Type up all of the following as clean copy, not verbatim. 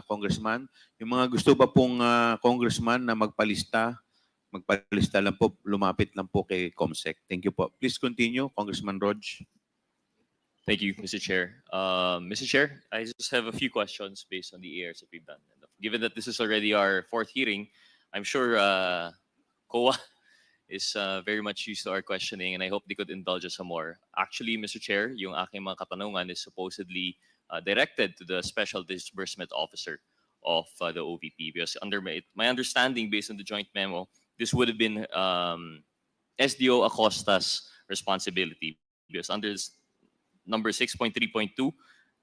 Congressman. Yung mga gusto pa pong congressman na magpalista lang po, lumapit lang po kay COMSEC. Thank you po. Please continue, Congressman Rog. Thank you, Mr. Chair. Mr. Chair, I just have a few questions based on the ARs that we've done. Given that this is already our fourth hearing, I'm sure COA is very much used to our questioning, and I hope they could indulge us some more. Actually, Mr. Chair, yung aking mga katanungan is supposedly directed to the Special Disbursement Officer of the OVP, because under my understanding, based on the joint memo, this would have been SDO Acosta's responsibility, because under number 6.3.2,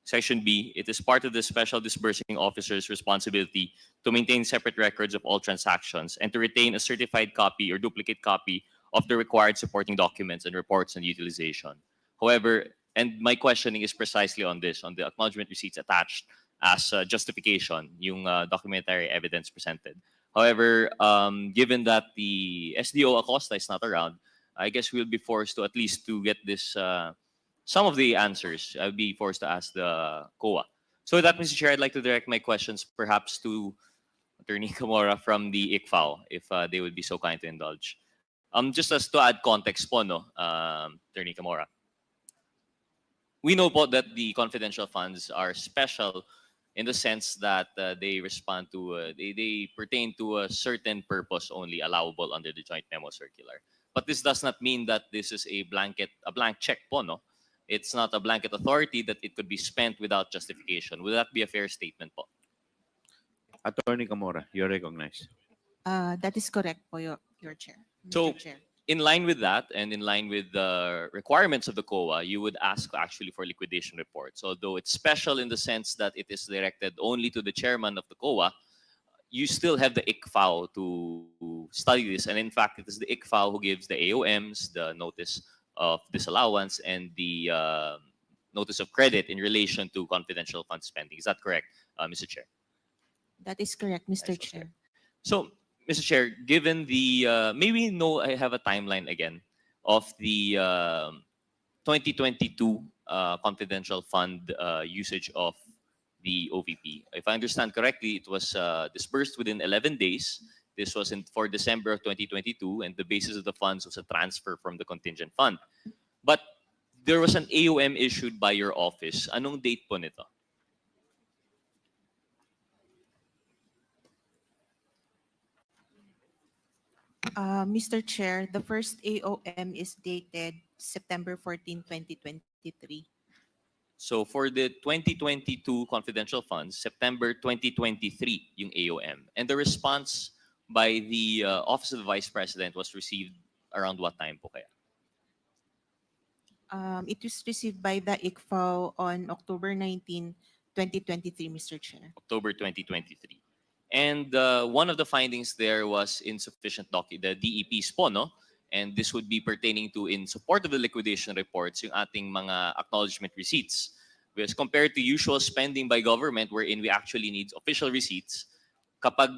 Section B, it is part of the Special Disbursing Officer's responsibility to maintain separate records of all transactions and to retain a certified copy or duplicate copy of the required supporting documents and reports on utilization. However, and my questioning is precisely on this, on the acknowledgement receipts attached as justification, yung documentary evidence presented. However, given that the SDO Acosta is not around, I guess we'll be forced to at least to get this, some of the answers, I'll be forced to ask the COA. So with that, Mr. Chair, I'd like to direct my questions perhaps to Attorney Camora from the ICFAO, if they would be so kind to indulge. Just as to add context po, no, Attorney Camora. We know po that the confidential funds are special in the sense that they respond to, they pertain to a certain purpose only allowable under the Joint Memo Circular. But this does not mean that this is a blank check po, no? It's not a blanket authority that it could be spent without justification. Would that be a fair statement po? Attorney Camora, you're recognized. That is correct po, Your Chair. So, Mr. Chair. in line with that and in line with the requirements of the COA, you would ask actually for liquidation reports. Although it's special in the sense that it is directed only to the chairman of the COA, you still have the ICFAO to study this. And in fact, it is the ICFAO who gives the AOMs, the notice of disallowance, and the notice of credit in relation to confidential fund spending. Is that correct, Mr. Chair? That is correct, Mr. Chair. So, Mr. Chair, given the, maybe I have a timeline again of the 2022 confidential fund usage of the OVP. If I understand correctly, it was disbursed within 11 days. This was for December of 2022, and the basis of the funds was a transfer from the contingent fund. But there was an AOM issued by your office. Anong date po nito? Mr. Chair, the first AOM is dated September 14, 2023. So for the 2022 confidential funds, September 2023 yung AOM. And the response by the Office of the Vice President was received around what time po kaya? It was received by the ICFAO on October 19, 2023, Mr. Chair. October 2023. And one of the findings there was insufficient the DEPs po, no? And this would be pertaining to, in support of the liquidation reports, yung ating mga acknowledgement receipts. Because compared to usual spending by government wherein we actually need official receipts, kapag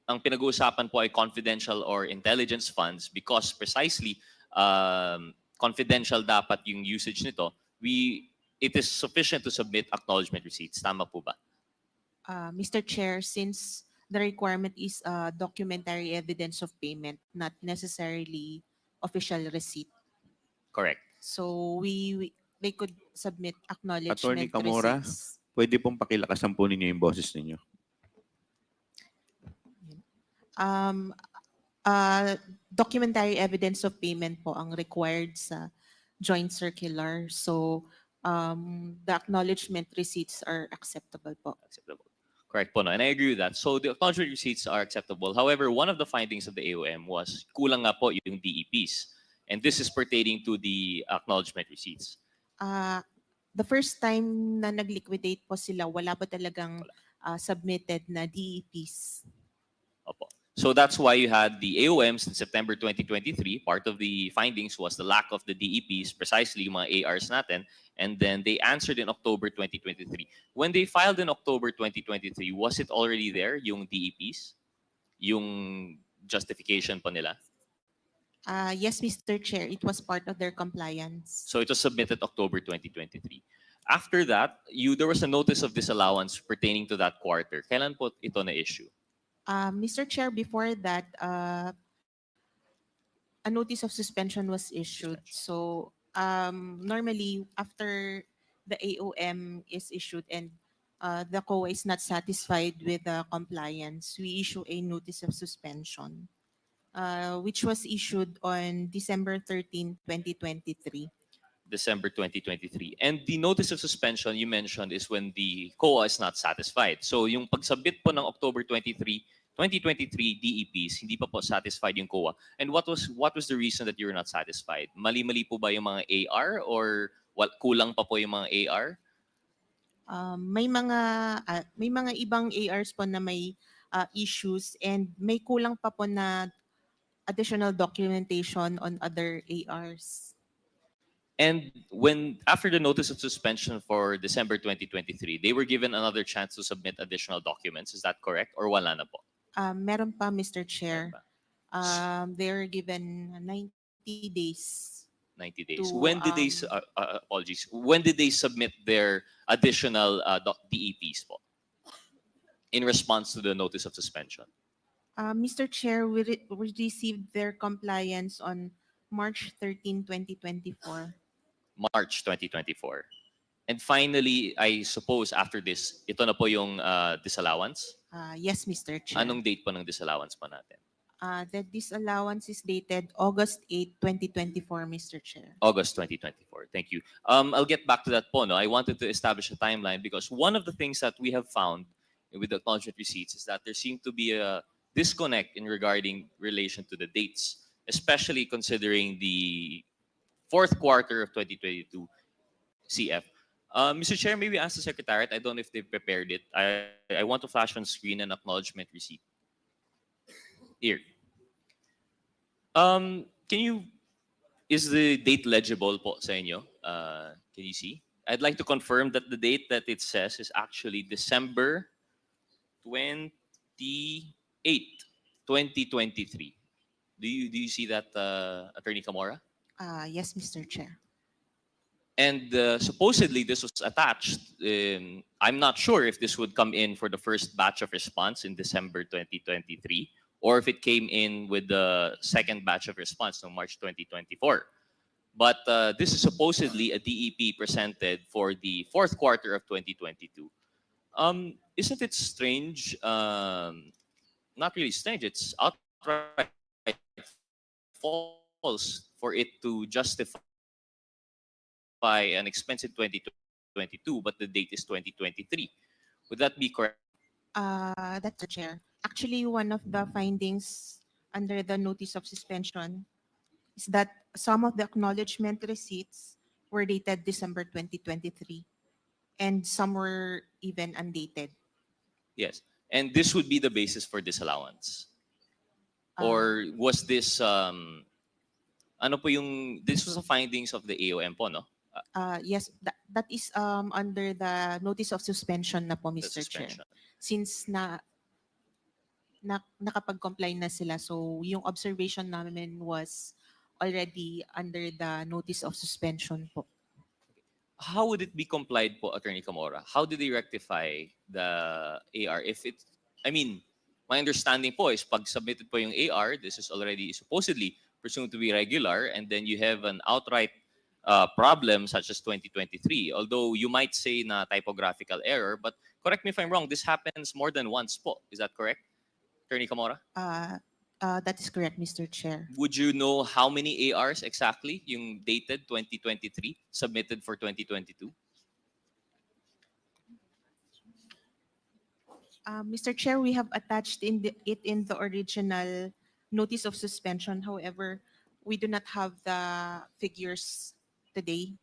ang pinag-uusapan po ay confidential or intelligence funds, because precisely confidential dapat yung usage nito, it is sufficient to submit acknowledgement receipts. Tama po ba? Mr. Chair, since the requirement is documentary evidence of payment, not necessarily official receipt. Correct. So they could submit acknowledgement Attorney Camora, receipts. pwede pong pakilakasan po ninyo yung boses ninyo. Documentary evidence of payment po ang required sa joint circular. So the acknowledgement receipts are acceptable po. Acceptable. Correct po, no? And I agree with that. So the acknowledgement receipts are acceptable. However, one of the findings of the AOM was kulang nga po yung DEPs. And this is pertaining to the acknowledgement receipts. The first time na nag-liquidate po sila, wala pa talagang submitted na DEPs. Opo. So that's why you had the AOMs in September 2023. Part of the findings was the lack of the DEPs, precisely yung mga ARs natin. And then they answered in October 2023. When they filed in October 2023, was it already there, yung DEPs? Yung justification po nila? Yes, Mr. Chair, it was part of their compliance. So it was submitted October 2023. After that, there was a notice of disallowance pertaining to that quarter. Kailan po ito na-issue? Mr. Chair, before that, a notice of suspension was issued. So normally, after the AOM is issued and the COA is not satisfied with the compliance, we issue a notice of suspension, which was issued on December 13, 2023. December 2023. And the notice of suspension you mentioned is when the COA is not satisfied. So yung pagsubmit po ng October 2023 DEPs, hindi pa po satisfied yung COA. And what was the reason that you were not satisfied? Mali-mali po ba yung mga AR or kulang pa po yung mga AR? May mga ibang ARs po na may issues and may kulang pa po na additional documentation on other ARs. And after the notice of suspension for December 2023, they were given another chance to submit additional documents. Is that correct? Or wala na po? Meron pa, Mr. Chair. Meron pa. They're given 90 days. 90 days. To, When did they apologies? When did they submit their additional DEPs po? In response to the notice of suspension. Mr. Chair, we received their compliance on March 13, 2024. March 2024. And finally, I suppose after this, ito na po yung disallowance? Yes, Mr. Chair. Anong date po ng disallowance po natin? The disallowance is dated August 8, 2024, Mr. Chair. August 2024. Thank you. I'll get back to that po. No? I wanted to establish a timeline because one of the things that we have found with the acknowledgement receipts is that there seemed to be a disconnect in relation to the dates, especially considering the fourth quarter of 2022 CF. Mr. Chair, maybe ask the Secretariat. I don't know if they've prepared it. I want to flash on screen an acknowledgement receipt. Here. Is the date legible po sa inyo? Can you see? I'd like to confirm that the date that it says is actually December 28, 2023. Do you see that, Attorney Camora? Yes, Mr. Chair. And supposedly this was attached. I'm not sure if this would come in for the first batch of response in December 2023 or if it came in with the second batch of response in March 2024. But this is supposedly a DEP presented for the fourth quarter of 2022. Isn't it strange? Not really strange. It's outright false for it to justify an expense in 2022, but the date is 2023. Would that be correct? That's the Chair. Actually, one of the findings under the notice of suspension is that some of the acknowledgement receipts were dated December 2023 and some were even undated. Yes. And this would be the basis for disallowance? Or was this, this was the findings of the AOM po, no? Yes, that is under the notice of suspension na po, The Mr. Chair. suspension. Since nakapag-comply na sila, so yung observation namin was already under the notice of suspension po. How would it be complied po, Attorney Camora? How did they rectify the AR? My understanding po is pag submitted po yung AR, this is already supposedly presumed to be regular, and then you have an outright problem such as 2023. Although you might say na typographical error, but correct me if I'm wrong, this happens more than once po. Is that correct, Attorney Camora? That is correct, Mr. Chair. Would you know how many ARs exactly yung dated 2023 submitted for 2022? Mr. Chair, we have attached it in the original notice of suspension. However, we do not have the figures today.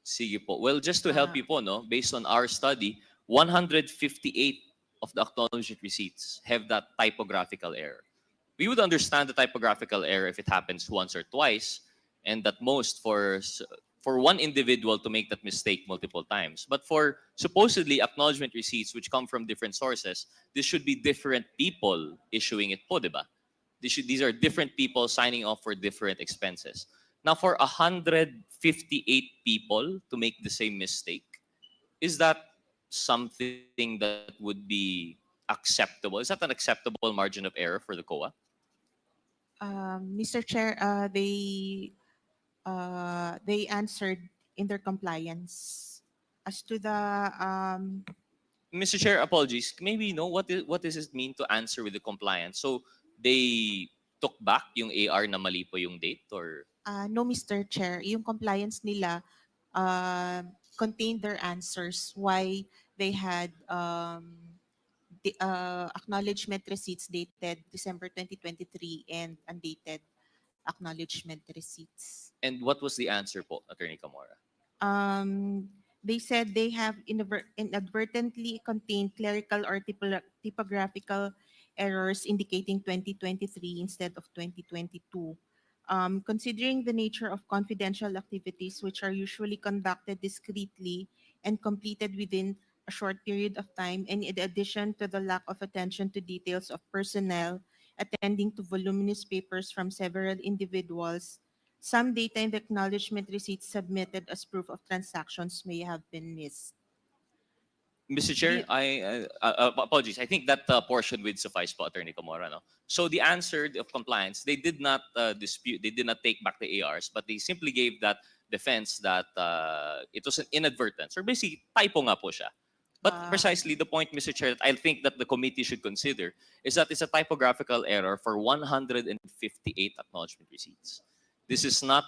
Sige po. Well, just to help you po, no, based on our study, 158 of the acknowledgement receipts have that typographical error. We would understand the typographical error if it happens once or twice, and at most for one individual to make that mistake multiple times. But for supposedly acknowledgement receipts which come from different sources, this should be different people issuing it po, diba? These are different people signing off for different expenses. Now, for 158 people to make the same mistake, is that something that would be acceptable? Is that an acceptable margin of error for the COA? Mr. Chair, they answered in their compliance. As to the Mr. Chair, apologies. Maybe what does it mean to answer with the compliance? So they took back yung AR na mali po yung date, or no, Mr. Chair, yung compliance nila contained their answers why they had acknowledgement receipts dated December 2023 and undated acknowledgement receipts. and what was the answer po, Attorney Camora? They said they have inadvertently contained clerical or typographical errors indicating 2023 instead of 2022. Considering the nature of confidential activities, which are usually conducted discreetly and completed within a short period of time, and in addition to the lack of attention to details of personnel attending to voluminous papers from several individuals, some data in the acknowledgement receipts submitted as proof of transactions may have been missed. Mr. Chair, apologies. I think that portion would suffice po, Attorney Camora. No? So the answer of compliance, they did not dispute, they did not take back the ARs, but they simply gave that defense that it was an inadvertence, or basically typo nga po siya. But precisely the point, Mr. Chair, that I think that the committee should consider is that it's a typographical error for 158 acknowledgement receipts. This is not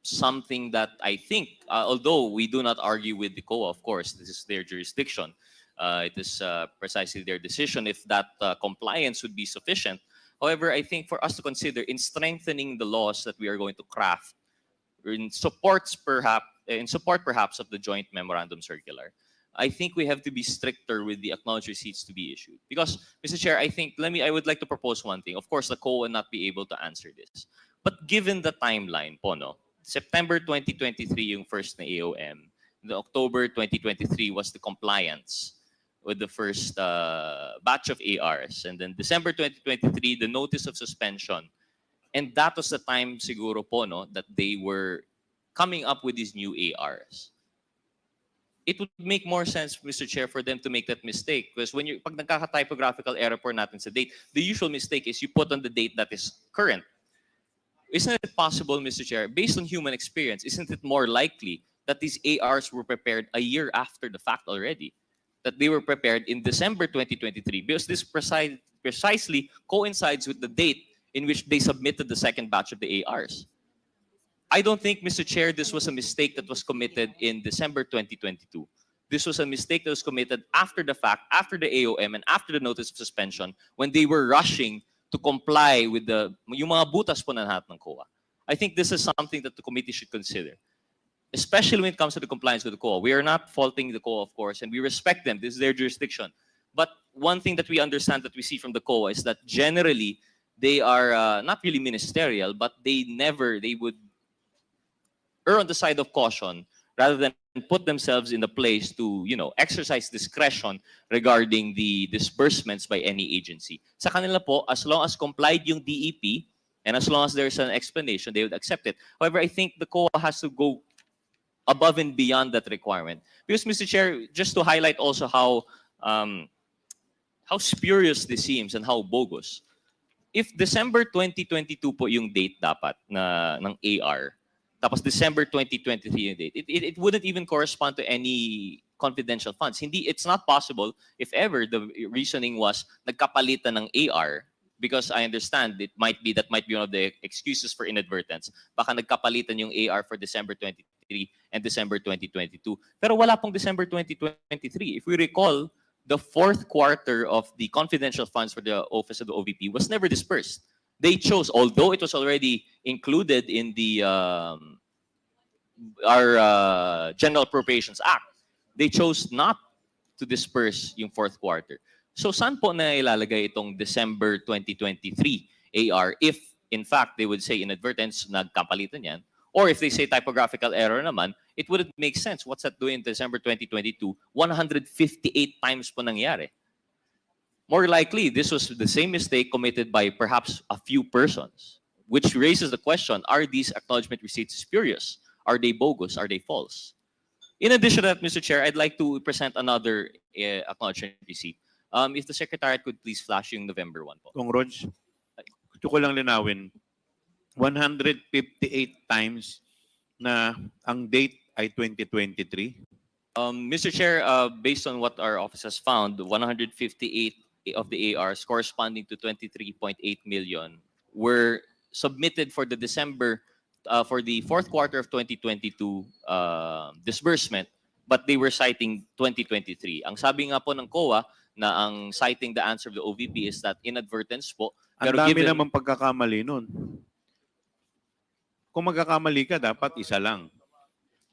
something that I think, although we do not argue with the COA, of course, this is their jurisdiction. It is precisely their decision if that compliance would be sufficient. However, I think for us to consider in strengthening the laws that we are going to craft, in support perhaps of the joint memorandum circular, I think we have to be stricter with the acknowledged receipts to be issued. Because, Mr. Chair, I would like to propose one thing. Of course, the COA will not be able to answer this. But given the timeline po, no, September 2023 yung first na AOM, the October 2023 was the compliance with the first batch of ARs, and then December 2023, the notice of suspension. And that was the time siguro po, no, that they were coming up with these new ARs. It would make more sense, Mr. Chair, for them to make that mistake. Because when pag nagkaka-typographical error po natin sa date, the usual mistake is you put on the date that is current. Isn't it possible, Mr. Chair, based on human experience, isn't it more likely that these ARs were prepared a year after the fact already? That they were prepared in December 2023, because this precisely coincides with the date in which they submitted the second batch of the ARs. I don't think, Mr. Chair, this was a mistake that was committed in December 2022. This was a mistake that was committed after the fact, after the AOM, and after the notice of suspension, when they were rushing to comply with yung mga butas po na lahat ng COA. I think this is something that the committee should consider, especially when it comes to the compliance with the COA. We are not faulting the COA, of course, and we respect them. This is their jurisdiction. But one thing that we understand, that we see from the COA, is that generally they are not really ministerial, but they would err on the side of caution rather than put themselves in the place to, exercise discretion regarding the disbursements by any agency. Sa kanila po, as long as complied yung DEP and as long as there's an explanation, they would accept it. However, I think the COA has to go above and beyond that requirement. Because, Mr. Chair, just to highlight also how spurious this seems and how bogus. If December 2022 po yung date dapat ng AR, tapos December 2023 yung date, it wouldn't even correspond to any confidential funds. It's not possible if ever the reasoning was nagkapalitan ng AR, because I understand that might be one of the excuses for inadvertence. Baka nagkapalitan yung AR for December 2023 and December 2022. Pero wala pong December 2023. If we recall, the fourth quarter of the confidential funds for the Office of the OVP was never dispersed. They chose, although it was already included in the our General Appropriations Act, they chose not to disperse yung fourth quarter. So saan po na ilalagay itong December 2023 AR if, in fact, they would say inadvertence, nagkapalitan yan? Or if they say typographical error naman, it wouldn't make sense. What's that doing in December 2022? 158 times po nangyari. More likely, this was the same mistake committed by perhaps a few persons, which raises the question, are these acknowledgement receipts spurious? Are they bogus? Are they false? In addition to that, Mr. Chair, I'd like to present another acknowledgement receipt. If the Secretariat could please flash yung November 1 po. Kung Rog, gusto ko lang linawin, 158 times na ang date ay 2023. Mr. Chair, based on what our office has found, 158 of the ARs corresponding to 23.8 million were submitted for the December, for the fourth quarter of 2022 disbursement, but they were citing 2023. Ang sabi nga po ng COA na ang citing the answer of the OVP is that inadvertence po. Ang dami naman pagkakamali nun. Kung magkakamali ka, dapat isa lang.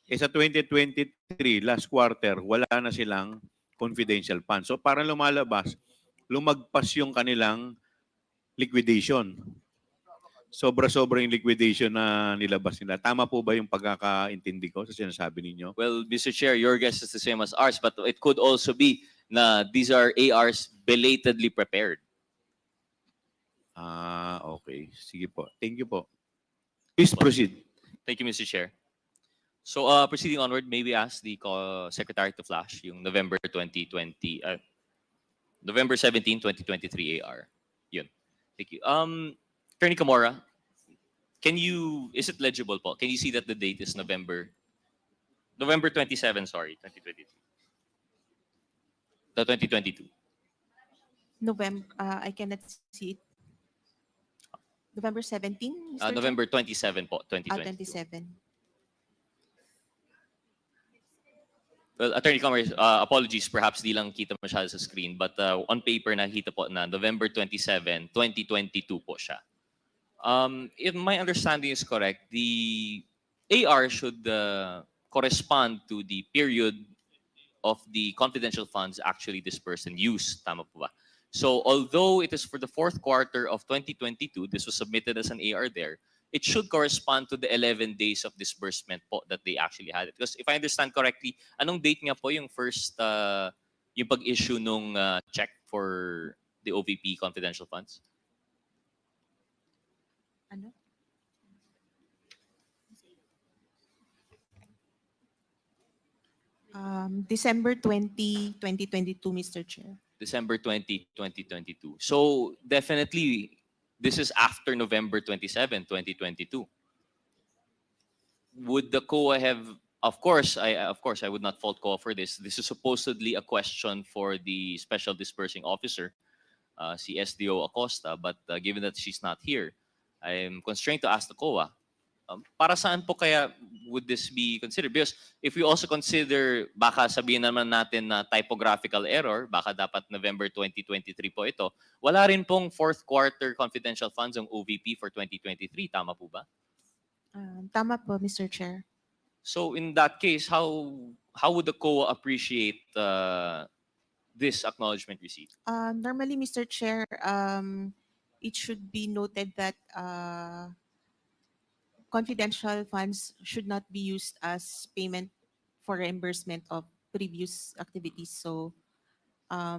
Sa 2023, last quarter, wala na silang confidential funds. So parang lumalabas, lumagpas yung kanilang liquidation. Sobra-sobra yung liquidation na nilabas nila. Tama po ba yung pagkakaintindi ko sa sinasabi ninyo? Well, Mr. Chair, your guess is the same as ours, but it could also be na these are ARs belatedly prepared. Okay. Sige po. Thank you po. Please proceed. Thank you, Mr. Chair. So, proceeding onward, maybe ask the Secretary to flash yung November 17, 2023 AR. Yun. Thank you. Attorney Camora, is it legible po? Can you see that the date is November 27, sorry, 2023. The 2022. November, I cannot see it. November 17, Mr. Chair? November 27 po, 2022. 27. Well, Attorney Commerce, apologies, perhaps di lang kita masyado sa screen, but on paper nakita po na November 27, 2022 po siya. If my understanding is correct, the AR should correspond to the period of the confidential funds actually dispersed and used. Tama po ba? So although it is for the fourth quarter of 2022, this was submitted as an AR there, it should correspond to the 11 days of disbursement po that they actually had. Because if I understand correctly, anong date nga po yung first, yung pag-issue nung check for the OVP confidential funds? Ano? December 20, 2022, Mr. Chair. December 20, 2022. So definitely, this is after November 27, 2022. Would the COA have, of course, I would not fault COA for this. This is supposedly a question for the Special Dispersing Officer, si SDO Acosta, but given that she's not here, I am constrained to ask the COA, para saan po kaya would this be considered? Because if we also consider, baka sabihin naman natin na typographical error, baka dapat November 2023 po ito, wala rin pong fourth quarter confidential funds ang OVP for 2023. Tama po ba? Tama po, Mr. Chair. So in that case, how would the COA appreciate this acknowledgement receipt? Normally, Mr. Chair, it should be noted that confidential funds should not be used as payment for reimbursement of previous activities. So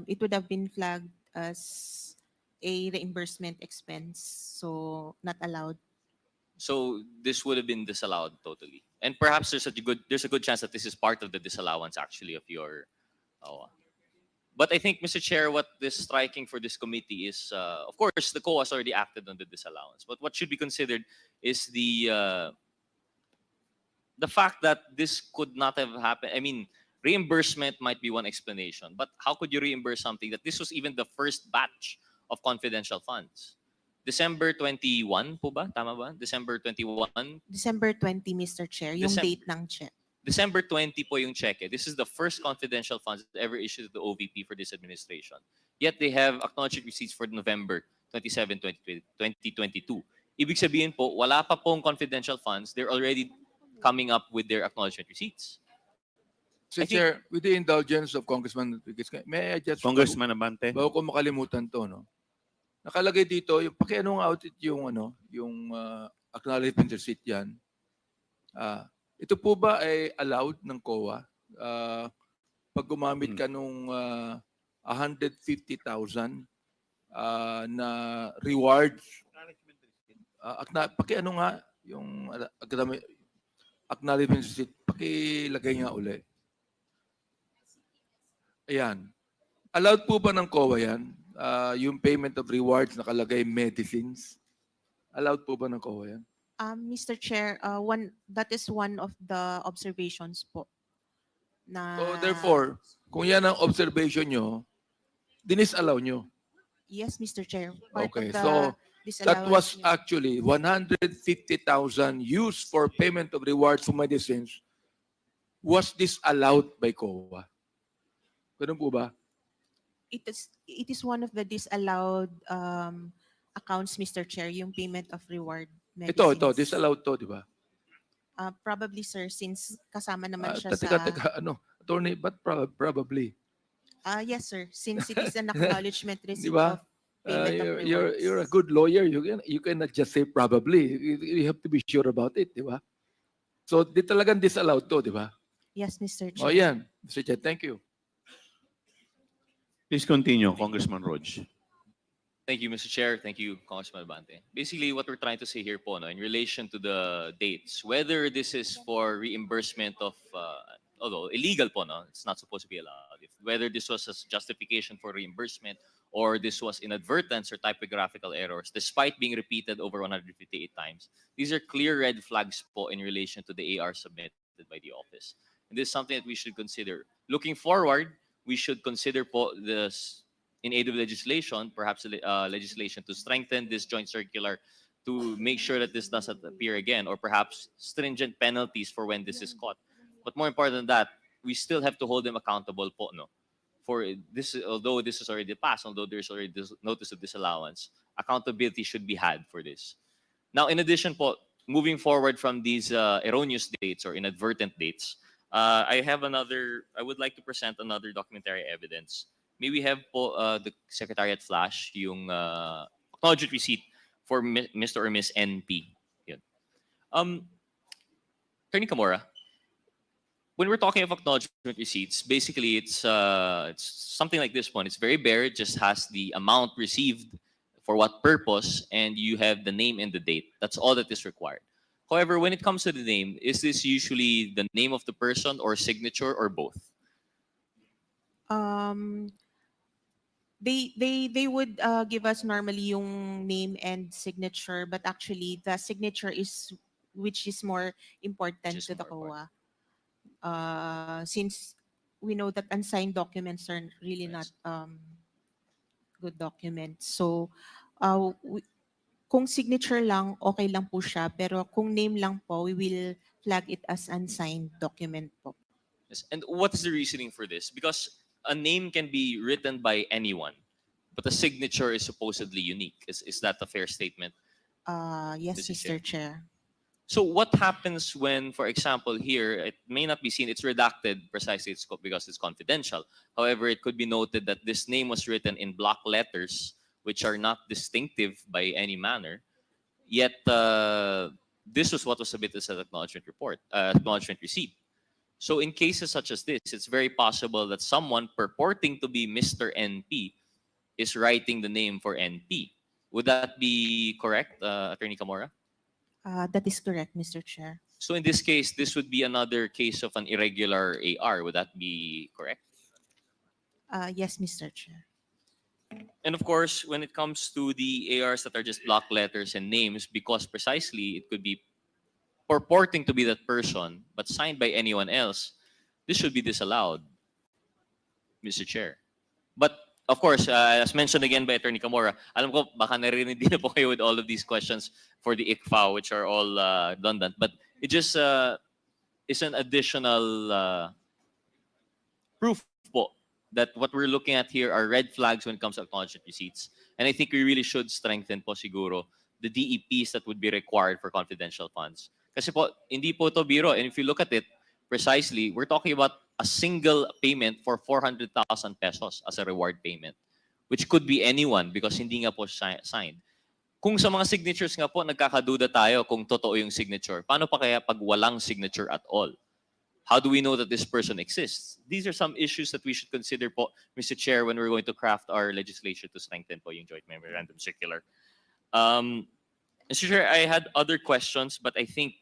it would have been flagged as a reimbursement expense, so not allowed. So this would have been disallowed totally. And perhaps there's a good chance that this is part of the disallowance actually of your But I think, Mr. Chair, what is striking for this committee is, of course, the COA has already acted on the disallowance. But what should be considered is the fact that this could not have happened. I mean, reimbursement might be one explanation, but how could you reimburse something that this was even the first batch of confidential funds? December 21 po ba? Tama ba? December 21? December 20, Mr. Chair, yung date ng check. December 20 po yung check. This is the first confidential funds ever issued to the OVP for this administration. Yet they have acknowledged receipts for November 27, 2022. Ibig sabihin po, wala pa pong confidential funds. They're already coming up with their acknowledgement receipts. Mr. Chair, with the indulgence of Congressman Rodriguez, may I just... Congressman Abante. Bago ko makalimutan to, no? Nakalagay dito, yung pakianong audit yung, yung acknowledgement receipt yan. Ito po ba ay allowed ng COA? Pag gumamit ka nung 150,000 na rewards, pakiano nga yung acknowledgement receipt, pakilagay nga uli. Ayan. Allowed po ba ng COA yan? Yung payment of rewards nakalagay medicines? Allowed po ba ng COA yan? Mr. Chair, that is one of the observations po na So therefore, kung yan ang observation nyo, dinisallow nyo. yes, Mr. Chair, part Okay, of the so that disallowance was niyo. actually 150,000 used for payment of rewards for medicines was disallowed by COA. Ganun po ba? It is one of the disallowed accounts, Mr. Chair, yung payment of reward medicines. Ito, disallowed to, di ba? Probably, sir, since kasama naman siya Teka, attorney, but probably. yes, sir, since it is an acknowledgement Di receipt ba? of payment of rewards. You're a good lawyer. You cannot just say probably. You have to be sure about it, di ba? So, di talagang disallowed to, di ba? Yes, Mr. Chair. O yan. Mr. Chair, thank you. Please continue, Congressman Rog. Thank you, Mr. Chair. Thank you, Congressman Abante. Basically, what we're trying to say here po, no, in relation to the dates, whether this is for reimbursement of, although illegal po, no, it's not supposed to be allowed. Whether this was a justification for reimbursement or this was inadvertence or typographical errors, despite being repeated over 158 times, these are clear red flags po in relation to the AR submitted by the office. And this is something that we should consider. Looking forward, we should consider po this in aid of legislation, perhaps legislation to strengthen this joint circular to make sure that this doesn't appear again, or perhaps stringent penalties for when this is caught. But more important than that, we still have to hold them accountable po, no? For this, although this is already passed, although there's already this notice of disallowance, accountability should be had for this. Now, in addition po, moving forward from these erroneous dates or inadvertent dates, I would like to present another documentary evidence. May we have po the Secretariat flash yung acknowledgement receipt for Mr. or Miss NP. Yun. Attorney Camora, when we're talking of acknowledgement receipts, basically it's something like this one. It's very bare. It just has the amount received, for what purpose, and you have the name and the date. That's all that is required. However, when it comes to the name, is this usually the name of the person or signature or both? They would give us normally yung name and signature, but actually the signature is which is more important Which is to the more COA. Since we know that unsigned documents are really Yes. not good documents. So kung signature lang, okay lang po siya. Pero kung name lang po, we will flag it as unsigned document po. Yes. And what is the reasoning for this? Because a name can be written by anyone, but a signature is supposedly unique. Is that a fair statement? Yes, Mr. Chair. Mr. Chair. So what happens when, for example, here, it may not be seen, it's redacted precisely because it's confidential. However, it could be noted that this name was written in block letters, which are not distinctive by any manner. Yet, this was what was submitted as an acknowledgement receipt. So in cases such as this, it's very possible that someone purporting to be Mr. NP is writing the name for NP. Would that be correct, Attorney Camora? That is correct, Mr. Chair. So in this case, this would be another case of an irregular AR. Would that be correct? Yes, Mr. Chair. And of course, when it comes to the ARs that are just block letters and names, because precisely it could be purporting to be that person, but signed by anyone else, this should be disallowed, Mr. Chair. But of course, as mentioned again by Attorney Camora, alam ko baka narinig din na po kayo with all of these questions for the ICFA, which are all redundant. But it just is an additional proof po that what we're looking at here are red flags when it comes to acknowledgement receipts. And I think we really should strengthen po siguro the DEPs that would be required for confidential funds. Kasi po, hindi po to biro. And if you look at it precisely, we're talking about a single payment for 400,000 pesos as a reward payment, which could be anyone because hindi nga po signed. Kung sa mga signatures nga po, nagkakaduda tayo kung totoo yung signature. Paano pa kaya pag walang signature at all? How do we know that this person exists? These are some issues that we should consider po, Mr. Chair, when we're going to craft our legislation to strengthen po yung joint memorandum circular. Mr. Chair, I had other questions, but I think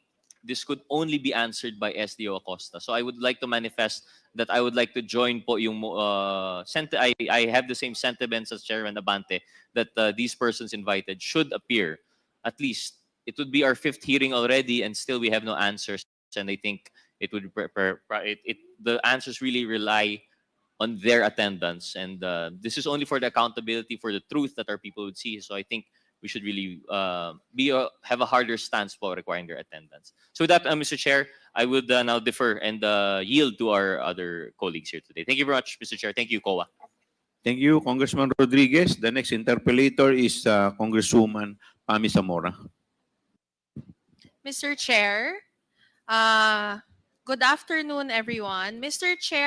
this could only be answered by SDO Acosta. So I would like to manifest that I would like to join po yung I have the same sentiments as Chairman Abante that these persons invited should appear. At least it would be our 5th hearing already, and still we have no answers. And I think it would the answers really rely on their attendance, and this is only for the accountability for the truth that our people would see. So I think we should really have a harder stance for requiring their attendance. So with that, Mr. Chair, I would now defer and yield to our other colleagues here today. Thank you very much, Mr. Chair. Thank you, COA. Thank you, Congressman Rodriguez. The next interpellator is Congresswoman Pami Zamora. Mr. Chair, good afternoon, everyone. Mr. Chair,